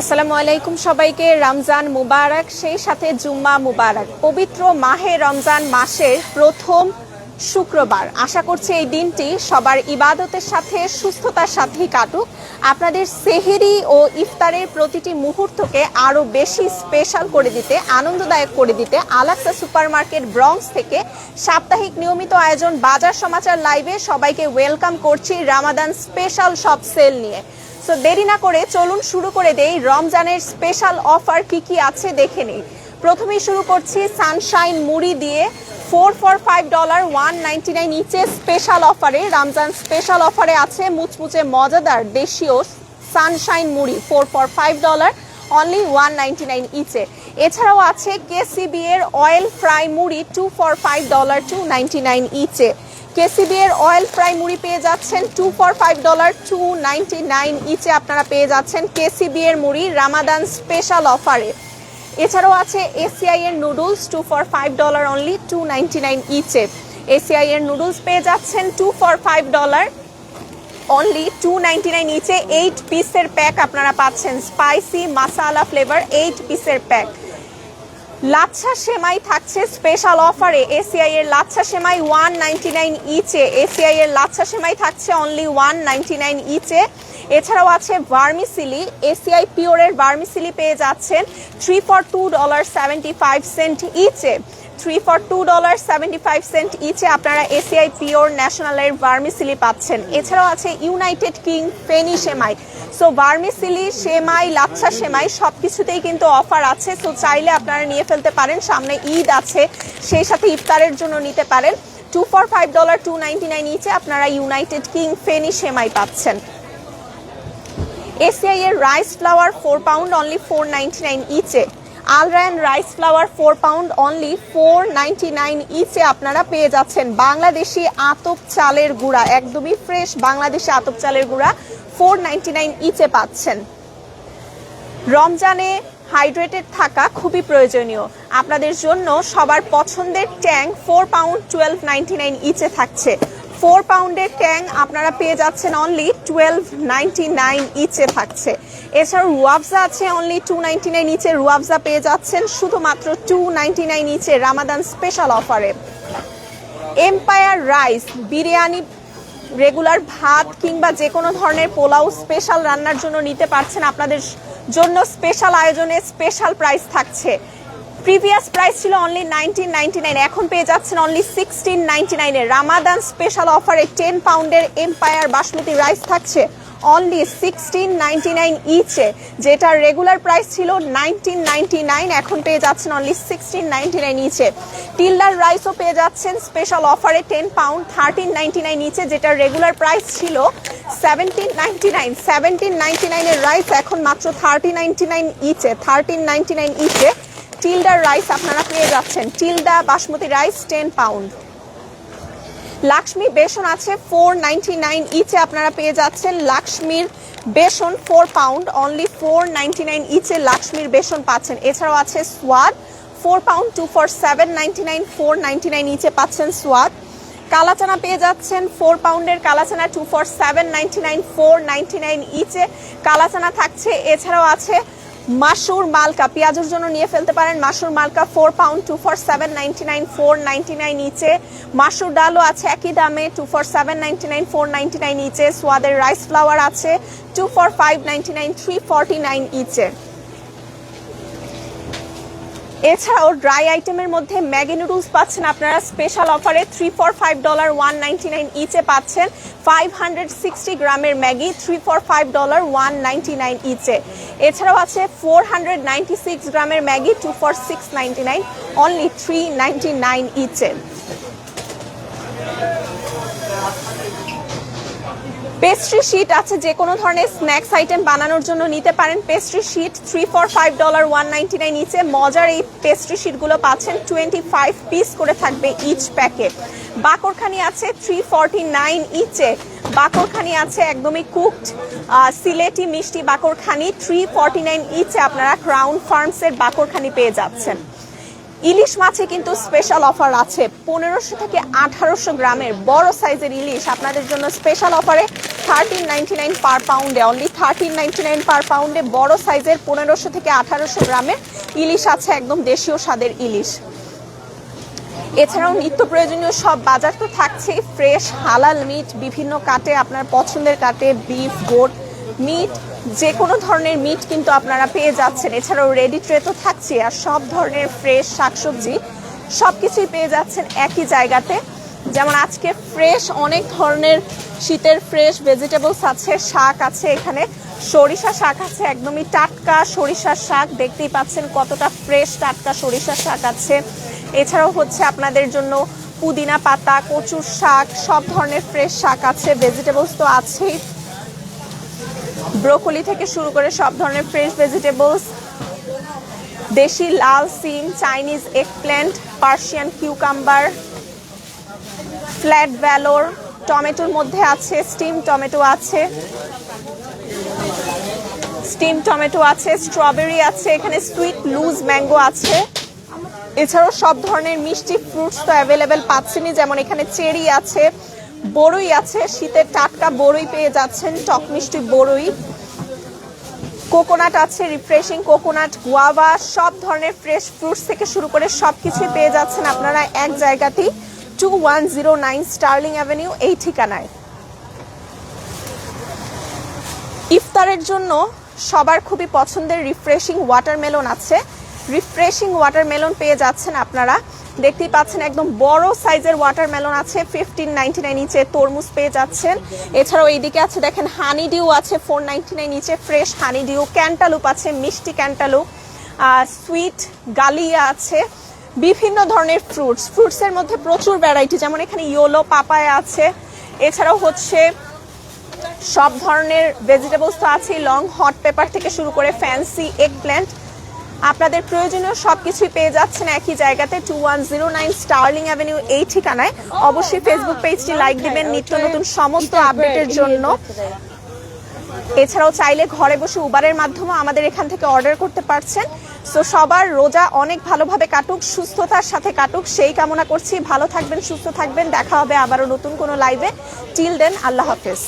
আসসালামু আলাইকুম সবাইকে। রমজান মুবারক, সেই সাথে জুম্মা মুবারক। পবিত্র মাহে রমজান মাসের প্রথম শুক্রবার। আশা করছি এই দিনটি সবার ইবাদতের সাথে সুস্থতার সাথেই কাটুক। আপনাদের সেহেরি ও ইফতারের প্রতিটি মুহূর্তকে আরও বেশি স্পেশাল করে দিতে, আনন্দদায়ক করে দিতে আলাক্সা সুপারমার্কেট ব্রঙ্কস থেকে সাপ্তাহিক নিয়মিত আয়োজন বাজার সমাচার লাইভে সবাইকে ওয়েলকাম করছি রামাদান স্পেশাল সব সেল নিয়ে। সো দেরি না করে চলুন শুরু করে দেই রমজানের স্পেশাল অফার কি আছে দেখে নিই। প্রথমেই শুরু করছি সানশাইন মুড়ি দিয়ে। 4 for $5, $1.99 নিচে স্পেশাল অফারে, রমজান স্পেশাল অফারে আছে মুচমুচে মজাদার দেশীয় সানশাইন মুড়ি। 4 for $5, অনলি $1.99 ইচে। এছাড়াও আছে কেসিবি এর অয়েল ফ্রাই মুড়ি 2 for $5, $2.99 ইচে। কেসিবি এর অয়েল ফ্রাই মুড়ি পেয়ে যাচ্ছেন 2 for $5, $2.99 ইচে। আপনারা পেয়ে যাচ্ছেন কেসিবি এর মুড়ি রামাদান স্পেশাল অফারে। এছাড়াও আছে এসিআই এর নুডলস 2 for $5, অনলি $2.99 ইচে। এসিআই এর নুডলস পেয়ে যাচ্ছেন 2 for $5, অনলি $2.99 ইচে। 8 পিসের প্যাক আপনারা পাচ্ছেন, স্পাইসি মাসালা ফ্লেভার 8 পিসের প্যাক। লাচ্ছা সেমাই থাকছে স্পেশাল অফারে। এসিআই এর লাচ্ছা সেমাই $1.99 ইচে। এসিআই এর লাচ্ছা সেমাই থাকছে অনলি $1.99 ইচে। এছাড়াও আছে ভার্মিসিলি, এসিআই পিওরের ভার্মিসিলি পেয়ে যাচ্ছেন 3 for $2.75 ইচে। 3 for $2.75 ইচে আপনারা এসিআই পিওর ন্যাশনালের ভার্মিসিলি পাচ্ছেন। এছাড়াও আছে ইউনাইটেড কিং ফেনি সেমাই। সো ভার্মিসিলি, সেমাই, লাচ্ছা সেমাই সব কিছুতেই কিন্তু অফার আছে। সো চাইলে আপনারা নিয়ে ফেলতে পারেন, সামনে ঈদ আছে, সেই সাথে ইফতারের জন্য নিতে পারেন। 2 for $5, $2.99 ইচে আপনারা ইউনাইটেড কিং ফেনি সেমাই পাচ্ছেন। এসিআই এর rice flour 4 pound only $4.99 each. আলরায়ন rice flour 4 pound only $4.99 each আপনারা পেয়ে যাচ্ছেন। বাংলাদেশি আতপ চালের গুঁড়া, একদমই ফ্রেশ বাংলাদেশি আতপ চালের গুঁড়া $4.99 ইচে পাচ্ছেন। রমজানে হাইড্রেটেড থাকা খুবই প্রয়োজনীয়। আপনাদের জন্য সবার পছন্দের ট্যাং 4 পাউন্ড $12.99 ইচে থাকছে। 4 পাউন্ডের ট্যাং আপনারা পেয়ে যাচ্ছেন অনলি $12.99 ইচে থাকছে। এছাড়াও রুয়াবজা আছে অনলি $2.99 ইচে। রুয়াবজা পেয়ে যাচ্ছেন শুধুমাত্র $2.99 ইচে রামাদান স্পেশাল অফারে। এম্পায়ার রাইস বিরিয়ানি, রেগুলার ভাত কিংবা যে কোনো ধরনের পোলাও স্পেশাল রান্নার জন্য নিতে পারছেন। আপনাদের জন্য স্পেশাল আয়োজনে স্পেশাল প্রাইস থাকছে। প্রিভিয়াস প্রাইস ছিল অনলি $19.99, এখন পেয়ে যাচ্ছেন অনলি $16.99 এর রামাদান স্পেশাল অফারে 10 পাউন্ডের এম্পায়ার বাসমতি রাইস থাকছে অনলি $16.99 ইচে। যেটা রেগুলার প্রাইস ছিল $19.99, এখন পেয়ে যাচ্ছেন অনলি $16.99 ইচে। টিলডার রাইসও পেয়ে যাচ্ছেন স্পেশাল অফারে 10 পাউন্ড $13.99 ইচে, যেটা রেগুলার প্রাইস ছিল $17.99। $17.99 এর রাইস এখন মাত্র $13.99 ইচে। $13.99 ইচে টিলডার রাইস আপনারা পেয়ে যাচ্ছেন। Tilda basmati rice 10 pound. Lakshmi বেসন আছে $4.99 ইচে আপনারা পেয়ে যাচ্ছেন। লাক্সমির বেসন 4 পাউন্ড অনলি $4.99 ইচে লাক্সমির বেসন পাচ্ছেন। এছাড়াও আছে সোয়াদ 4 পাউন্ড 2 for $7.99, $4.99 ইচে পাচ্ছেন সোয়াদ। কালাচানা পেয়ে যাচ্ছেন 4 পাউন্ডের কালাচানা 2 for $7.99, $4.99 ইচে কালাচানা থাকছে। এছাড়াও আছে মাসুর মালকা, পেঁয়াজের জন্য নিয়ে ফেলতে পারেন। মাসুর মালকা 4 পাউন্ড 2 for $7.99, $4.99 ইচে। মাসুর ডালও আছে একই দামে 2 for $7.99, $4.99 ইচে। সোয়াদের রাইস ফ্লাওয়ার আছে 2 for $5.99, $3.49 ইচে। এছাড়াও ড্রাই আইটেমের মধ্যে ম্যাগি নুডলস পাচ্ছেন আপনারা স্পেশাল অফারে 3 for $5, $1.99 ইচে পাচ্ছেন। 560 গ্রামের ম্যাগি 3 for $5, $1.99 ইচে। এছাড়াও আছে 496 গ্রামের Maggi 2 for $6.99, only $3.99 each. Pastry sheet আছে, যে কোনো ধরনের স্ন্যাক্স আইটেম বানানোর জন্য নিতে পারেন। Pastry sheet 3 for $5, $1.99 each. মজার এই পেস্ট্রি শিটগুলো পাচ্ছেন 25 পিস করে থাকবে ইচ প্যাকে। বাকরখানি আছে 349 ইচে। বাকরখানি আছে একদমই কুকড সিলেটি মিষ্টি বাকরখানি 349 ইচে আপনারা ক্রাউন ফার্মসের বাকরখানি পেয়ে যাচ্ছেন। ইলিশ মাছে কিন্তু স্পেশাল অফার আছে। 1500 থেকে 1800 গ্রামের বড় সাইজের ইলিশ আপনাদের জন্য স্পেশাল অফারে 1399 পার পাউন্ডে, অনলি 1399 পার পাউন্ডে বড় সাইজের 1500 থেকে 1800 গ্রামের ইলিশ আছে, একদম দেশীয় স্বাদের ইলিশ। এছাড়াও নিত্য প্রয়োজনীয় সব বাজার তো থাকছেই, ফ্রেশ হালাল মিট বিভিন্ন কাটে, আপনার পছন্দের কাটে, বিফ, গোট মিট, যে কোনো ধরনের মিট কিন্তু আপনারা পেয়ে যাচ্ছেন। এছাড়াও রেডি ট্রে তো থাকছে, আর সব ধরনের ফ্রেশ শাকসবজি সব কিছুই পেয়ে যাচ্ছেন একই জায়গাতে। যেমন আজকে ফ্রেশ অনেক ধরনের শীতের ফ্রেশ ভেজিটেবলস আছে, শাক আছে, এখানে সরিষা শাক আছে, একদমই টাটকা সরিষার শাক, দেখতেই পাচ্ছেন কতটা ফ্রেশ টাটকা সরিষার শাক আছে। এছাড়াও হচ্ছে আপনাদের জন্য পুদিনা পাতা, কচুর শাক, সব ধরনের ফ্রেশ শাক আছে, ভেজিটেবলস তো আছেই, ব্রোকলি থেকে শুরু করে সব ধরনের ফ্রেশ ভেজিটেবলস, দেশি লাল সিম, Chinese eggplant, Persian cucumber, flat valor, টমেটোর মধ্যে আছে স্টিম টমেটো আছে, স্ট্রবেরি আছে, এখানে সুইট লুজ ম্যাঙ্গো আছে। এছাড়াও সব ধরনের মিষ্টি ফ্রুটস তো অ্যাভেলেবেল পাচ্ছেনই, যেমন এখানে চেরি আছে, বড়ই আছে, শীতের টাটকা বড়ই পেয়ে যাচ্ছেন, টক মিষ্টি বড়ই, কোকোনাট আছে, রিফ্রেশিং কোকোনাট, গুয়াভা, সব ধরনের ফ্রেশ ফ্রুটস থেকে শুরু করে সব কিছুই পেয়ে যাচ্ছেন আপনারা এক জায়গাতেই, 2109 স্টার্লিং অ্যাভিনিউ এই ঠিকানায়। ইফতারের জন্য সবার খুবই পছন্দের রিফ্রেশিং ওয়াটারমেলন আছে, রিফ্রেশিং ওয়াটারমেলন পেয়ে যাচ্ছেন আপনারা, দেখতেই পাচ্ছেন একদম বড় সাইজের ওয়াটারমেলন আছে 1599 নিচে, তরমুজ পেয়ে যাচ্ছেন। এছাড়াও এইদিকে আছে দেখেন হানি ডিউ আছে 499 নিচে, ফ্রেশ হানি ডিউ, ক্যান্টালুপ আছে, মিষ্টি ক্যান্টালুপ, সুইট গালিয়া আছে, বিভিন্ন ধরনের ফ্রুটসের মধ্যে প্রচুর ভ্যারাইটি, যেমন এখানে ইয়োলো পাপায়া আছে। এছাড়াও হচ্ছে সব ধরনের ভেজিটেবলস তো আছে, লং হট পেপার থেকে শুরু করে ফ্যান্সি এগপ্ল্যান্ট, আপনাদের প্রয়োজনীয় সবকিছুই পেয়ে যাচ্ছেন একই জায়গাতে, 2109 স্টার্লিং অ্যাভিনিউ এই ঠিকানায়। অবশ্যই ফেসবুক পেজটি লাইক দিবেন নিত্য নতুন সমস্ত আপডেটের জন্য। এছাড়াও চাইলে ঘরে বসে উবারের মাধ্যমে আমাদের এখান থেকে অর্ডার করতে পারছেন। সো সবার রোজা অনেক ভালোভাবে কাটুক, সুস্থতার সাথে কাটুক সেই কামনা করছি। ভালো থাকবেন, সুস্থ থাকবেন, দেখা হবে আবারও নতুন কোনো লাইভে। টিল দেন, আল্লাহ হাফেজ।